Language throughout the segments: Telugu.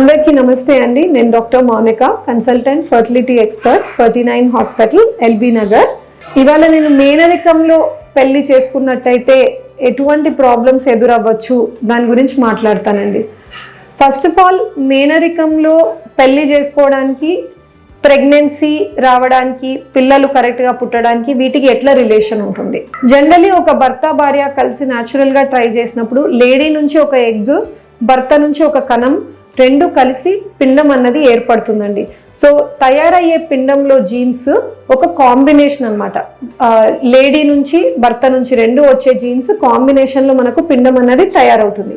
అందరికీ నమస్తే అండి. నేను doctor Mounika, consultant fertility expert, 39 hospital, LB Nagar. ఇవాళ నేను మేనరికంలో పెళ్లి చేసుకున్నట్టయితే ఎటువంటి ప్రాబ్లమ్స్ ఎదురవ్వచ్చు దాని గురించి మాట్లాడతానండి. ఫస్ట్ ఆఫ్ ఆల్, మేనరికంలో పెళ్లి చేసుకోవడానికి, ప్రెగ్నెన్సీ రావడానికి, పిల్లలు కరెక్ట్గా పుట్టడానికి వీటికి ఎట్లా రిలేషన్ ఉంటుంది? జనరలీ ఒక భర్త భార్య కలిసి న్యాచురల్గా ట్రై చేసినప్పుడు లేడీ నుంచి ఒక ఎగ్, భర్త నుంచి ఒక కణం రెండు కలిసి పిండం అన్నది ఏర్పడుతుందండి. సో తయారయ్యే పిండంలో జీన్స్ ఒక కాంబినేషన్ అనమాట. లేడీ నుంచి భర్త నుంచి రెండు వచ్చే జీన్స్ కాంబినేషన్లో మనకు పిండం అన్నది తయారవుతుంది.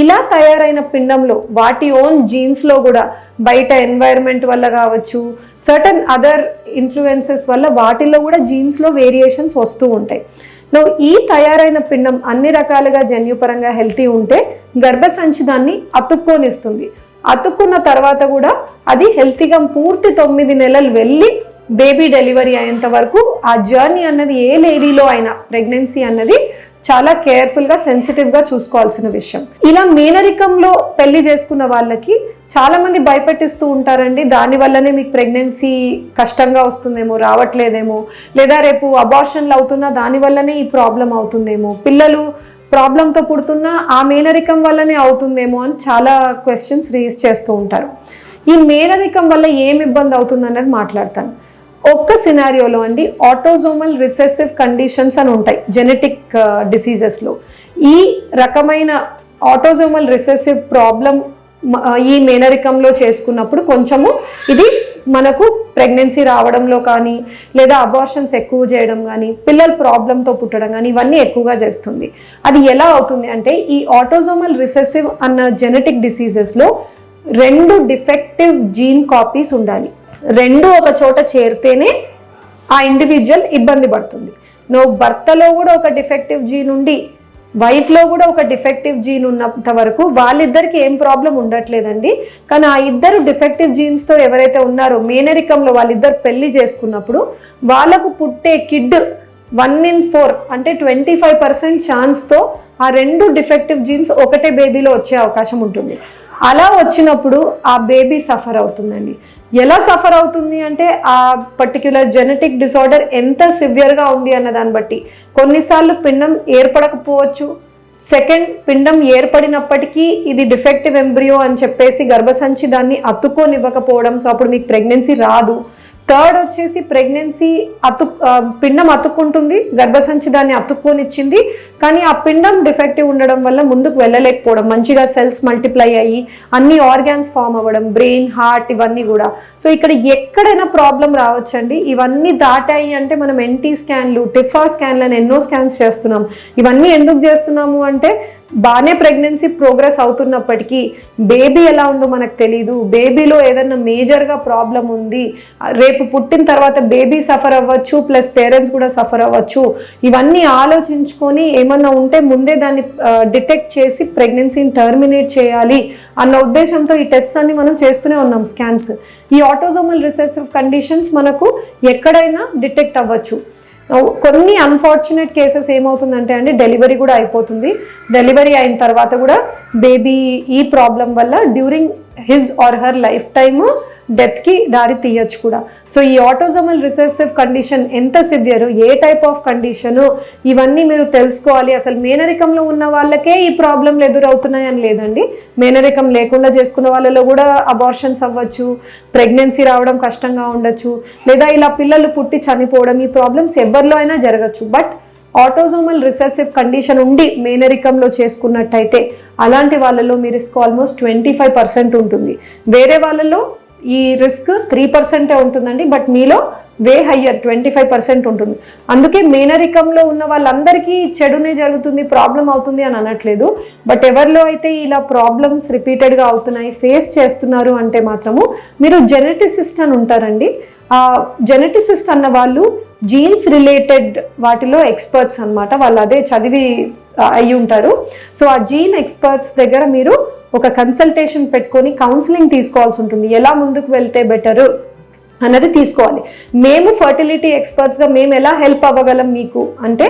ఇలా తయారైన పిండంలో వాటి ఓన్ జీన్స్లో కూడా బయట ఎన్వైరన్మెంట్ వల్ల కావచ్చు, సర్టన్ అదర్ ఇన్ఫ్లుయెన్సెస్ వల్ల వాటిల్లో కూడా జీన్స్లో వేరియేషన్స్ వస్తూ ఉంటాయి. ఈ తయారైన పిండం అన్ని రకాలుగా జన్యుపరంగా హెల్తీ ఉంటే గర్భసంచి దాన్ని అతుక్కొనిస్తుంది. అతుక్కున్న తర్వాత కూడా అది హెల్తీగా పూర్తి 9 నెలలు వెళ్ళి బేబీ డెలివరీ అయ్యేంత వరకు ఆ జర్నీ అన్నది ఏ లేడీలో అయినా ప్రెగ్నెన్సీ అన్నది చాలా కేర్ఫుల్గా, సెన్సిటివ్గా చూసుకోవాల్సిన విషయం. ఇలా మేనరికంలో పెళ్లి చేసుకున్న వాళ్ళకి చాలా మంది భయపెట్టిస్తూ ఉంటారండి. దానివల్లనే మీకు ప్రెగ్నెన్సీ కష్టంగా వస్తుందేమో, రావట్లేదేమో, లేదా రేపు అబార్షన్లు అవుతున్నా దానివల్లనే ఈ ప్రాబ్లం అవుతుందేమో, పిల్లలు ప్రాబ్లంతో పుడుతున్నా ఆ మేనరికం వల్లనే అవుతుందేమో అని చాలా క్వశ్చన్స్ రేజ్ చేస్తూ ఉంటారు. ఈ మేనరికం వల్ల ఏం ఇబ్బంది అవుతుంది అన్నది మాట్లాడతాను. ఒక్క సినారియోలో అండి, ఆటోజోమల్ రిసెసివ్ కండిషన్స్ అని ఉంటాయి జెనెటిక్ డిసీజెస్లో. ఈ రకమైన ఆటోజోమల్ రిసెసివ్ ప్రాబ్లం ఈ మేనరికంలో చేసుకున్నప్పుడు కొంచెము ఇది మనకు ప్రెగ్నెన్సీ రావడంలో కానీ, లేదా అబార్షన్స్ ఎక్కువ చేయడం కానీ, పిల్లల ప్రాబ్లంతో పుట్టడం కానీ ఇవన్నీ ఎక్కువగా చేస్తుంది. అది ఎలా అవుతుంది అంటే, ఈ ఆటోజోమల్ రిసెసివ్ అన్న జెనెటిక్ డిసీజెస్లో 2 డిఫెక్టివ్ జీన్ కాపీస్ ఉండాలి. 2 ఒక చోట చేరితేనే ఆ ఇండివిజువల్ ఇబ్బంది పడుతుంది. భర్తలో కూడా ఒక డిఫెక్టివ్ జీన్ ఉండి, వైఫ్లో కూడా ఒక డిఫెక్టివ్ జీన్ ఉన్నంత వరకు వాళ్ళిద్దరికి ఏం ప్రాబ్లం ఉండట్లేదండి. కానీ ఆ ఇద్దరు డిఫెక్టివ్ జీన్స్తో ఎవరైతే ఉన్నారో మేనరికంలో వాళ్ళిద్దరు పెళ్లి చేసుకున్నప్పుడు వాళ్ళకు పుట్టే కిడ్ 1 in 4 అంటే 25% ఛాన్స్తో ఆ 2 డిఫెక్టివ్ జీన్స్ ఒకటే బేబీలో వచ్చే అవకాశం ఉంటుంది. అలా వచ్చినప్పుడు ఆ బేబీ సఫర్ అవుతుందండి. ఎలా సఫర్ అవుతుంది అంటే, ఆ పర్టిక్యులర్ జెనెటిక్ డిసార్డర్ ఎంత సివియర్గా ఉంది అన్న దాన్ని బట్టి కొన్నిసార్లు పిండం ఏర్పడకపోవచ్చు. సెకండ్, పిండం ఏర్పడినప్పటికీ ఇది డిఫెక్టివ్ ఎంబ్రియో అని చెప్పేసి గర్భసంచి దాన్ని అతుక్కోనివ్వకపోవడం, సో అప్పుడు మీకు ప్రెగ్నెన్సీ రాదు. థర్డ్ వచ్చేసి ప్రెగ్నెన్సీ పిండం అతుక్కుంటుంది, గర్భసంచి దాన్ని అతుక్కొనిచ్చింది, కానీ ఆ పిండం డిఫెక్టివ్ ఉండడం వల్ల ముందుకు వెళ్ళలేకపోవడం, మంచిగా సెల్స్ మల్టిప్లై అయ్యి అన్ని ఆర్గాన్స్ ఫామ్ అవ్వడం, బ్రెయిన్, హార్ట్ ఇవన్నీ కూడా. సో ఇక్కడ ఎక్కడైనా ప్రాబ్లం రావచ్చండి. ఇవన్నీ దాటాయి అంటే మనం ఎన్టీ స్కాన్లు, టిఫా స్కాన్లు అని ఎన్నో స్కాన్స్ చేస్తున్నాం. ఇవన్నీ ఎందుకు చేస్తున్నాము అంటే, బాగానే ప్రెగ్నెన్సీ ప్రోగ్రెస్ అవుతున్నప్పటికీ బేబీ ఎలా ఉందో మనకు తెలీదు, బేబీలో ఏదన్నా మేజర్గా ప్రాబ్లం ఉంది, రేపు పుట్టిన తర్వాత బేబీ సఫర్ అవ్వచ్చు, ప్లస్ పేరెంట్స్ కూడా సఫర్ అవ్వచ్చు. ఇవన్నీ ఆలోచించుకొని ఏమన్నా ఉంటే ముందే దాన్ని డిటెక్ట్ చేసి ప్రెగ్నెన్సీని టర్మినేట్ చేయాలి అన్న ఉద్దేశంతో ఈ టెస్ట్ అన్ని మనం చేస్తూనే ఉన్నాం, స్కాన్స్. ఈ ఆటోజోమల్ రిసెసివ్ కండిషన్స్ మనకు ఎక్కడైనా డిటెక్ట్ అవ్వచ్చు. కొన్ని అన్ఫార్చునేట్ కేసెస్ ఏమవుతుందంటే అండి, డెలివరీ కూడా అయిపోతుంది. డెలివరీ అయిన తర్వాత కూడా బేబీ ఈ ప్రాబ్లం వల్ల during his or her life time డెత్కి దారి తీయచ్చు కూడా. సో ఈ ఆటోజోమల్ రిసెసివ్ కండిషన్ ఎంత సివియర్, ఏ టైప్ ఆఫ్ కండిషను, ఇవన్నీ మీరు తెలుసుకోవాలి. అసలు మేనరికంలో ఉన్న వాళ్ళకే ఈ ప్రాబ్లంలు ఎదురవుతున్నాయని లేదండి, మేనరికం లేకుండా చేసుకున్న వాళ్ళలో కూడా అబార్షన్స్ అవ్వచ్చు, ప్రెగ్నెన్సీ రావడం కష్టంగా ఉండొచ్చు, లేదా ఇలా పిల్లలు పుట్టి చనిపోవడం, ఈ ప్రాబ్లమ్స్ ఎవరిలో అయినా జరగచ్చు. బట్ ఆటోజోమల్ రిసెసివ్ కండిషన్ ఉండి మేనరికంలో చేసుకున్నట్టయితే అలాంటి వాళ్ళలో మీ రిస్క్ ఆల్మోస్ట్ 25% ఉంటుంది. వేరే వాళ్ళలో ఈ రిస్క్ 3% ఉంటుందండి, బట్ మీలో వే హయ్యర్ 25% ఉంటుంది. అందుకే మేనరికంలో ఉన్న వాళ్ళందరికీ చెడునే జరుగుతుంది, ప్రాబ్లం అవుతుంది అని అనట్లేదు. బట్ ఎవరిలో అయితే ఇలా ప్రాబ్లమ్స్ రిపీటెడ్గా అవుతున్నాయి, ఫేస్ చేస్తున్నారు అంటే మాత్రము మీరు జెనెటిసిస్ట్ అని ఉంటారండి. ఆ జెనెటిసిస్ట్ అన్న వాళ్ళు జీన్స్ రిలేటెడ్ వాటిలో ఎక్స్పర్ట్స్ అనమాట. వాళ్ళు అదే చదివి అయి ఉంటారు. సో ఆ జీన్ ఎక్స్పర్ట్స్ దగ్గర మీరు ఒక కన్సల్టేషన్ పెట్టుకొని కౌన్సిలింగ్ తీసుకోవాల్సి ఉంటుంది. ఎలా ముందుకు వెళ్తే బెటరు, అన్నది తీసుకోవాలి. మేము ఫర్టిలిటీ ఎక్స్పర్ట్స్గా మేము ఎలా హెల్ప్ అవ్వగలం మీకు అంటే,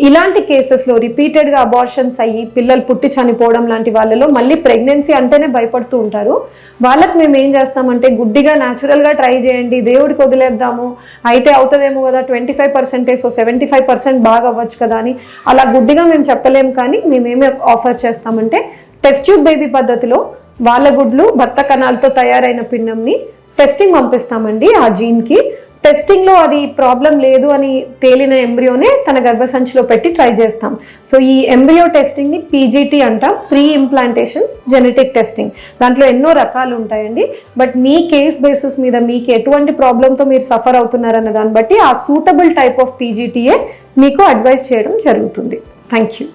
ఇలాంటి కేసెస్లో రిపీటెడ్గా అబార్షన్స్ అయ్యి పిల్లలు పుట్టి చనిపోవడం లాంటి వాళ్ళలో మళ్ళీ ప్రెగ్నెన్సీ అంటేనే భయపడుతూ ఉంటారు. వాళ్ళకి మేము ఏం చేస్తామంటే, గుడ్డిగా న్యాచురల్గా ట్రై చేయండి, దేవుడికి వదిలేద్దాము, అయితే అవుతుందేమో కదా 25% 75% బాగా అవ్వచ్చు కదా అని అలా గుడ్డిగా మేము చెప్పలేము. కానీ మేమేమి ఆఫర్ చేస్తామంటే, టెస్ట్ ట్యూబ్ బేబీ పద్ధతిలో వాళ్ళ గుడ్లు భర్త కణాలతో తయారైన పిండంని టెస్టింగ్ పంపిస్తామండి. ఆ జీన్కి టెస్టింగ్లో అది ప్రాబ్లం లేదు అని తేలిన ఎంబ్రియోనే తన గర్భసంచిలో పెట్టి ట్రై చేస్తాం. సో ఈ ఎంబ్రియో టెస్టింగ్ని పీజీటీ అంటాం, ప్రీ ఇంప్లాంటేషన్ జెనెటిక్ టెస్టింగ్. దాంట్లో ఎన్నో రకాలు ఉంటాయండి. బట్ మీ కేస్ బేసిస్ మీద మీకు ఎటువంటి ప్రాబ్లంతో మీరు సఫర్ అవుతున్నారన్న దాన్ని బట్టి ఆ సూటబుల్ టైప్ ఆఫ్ పీజీటీయే మీకు అడ్వైస్ చేయడం జరుగుతుంది. Thank you.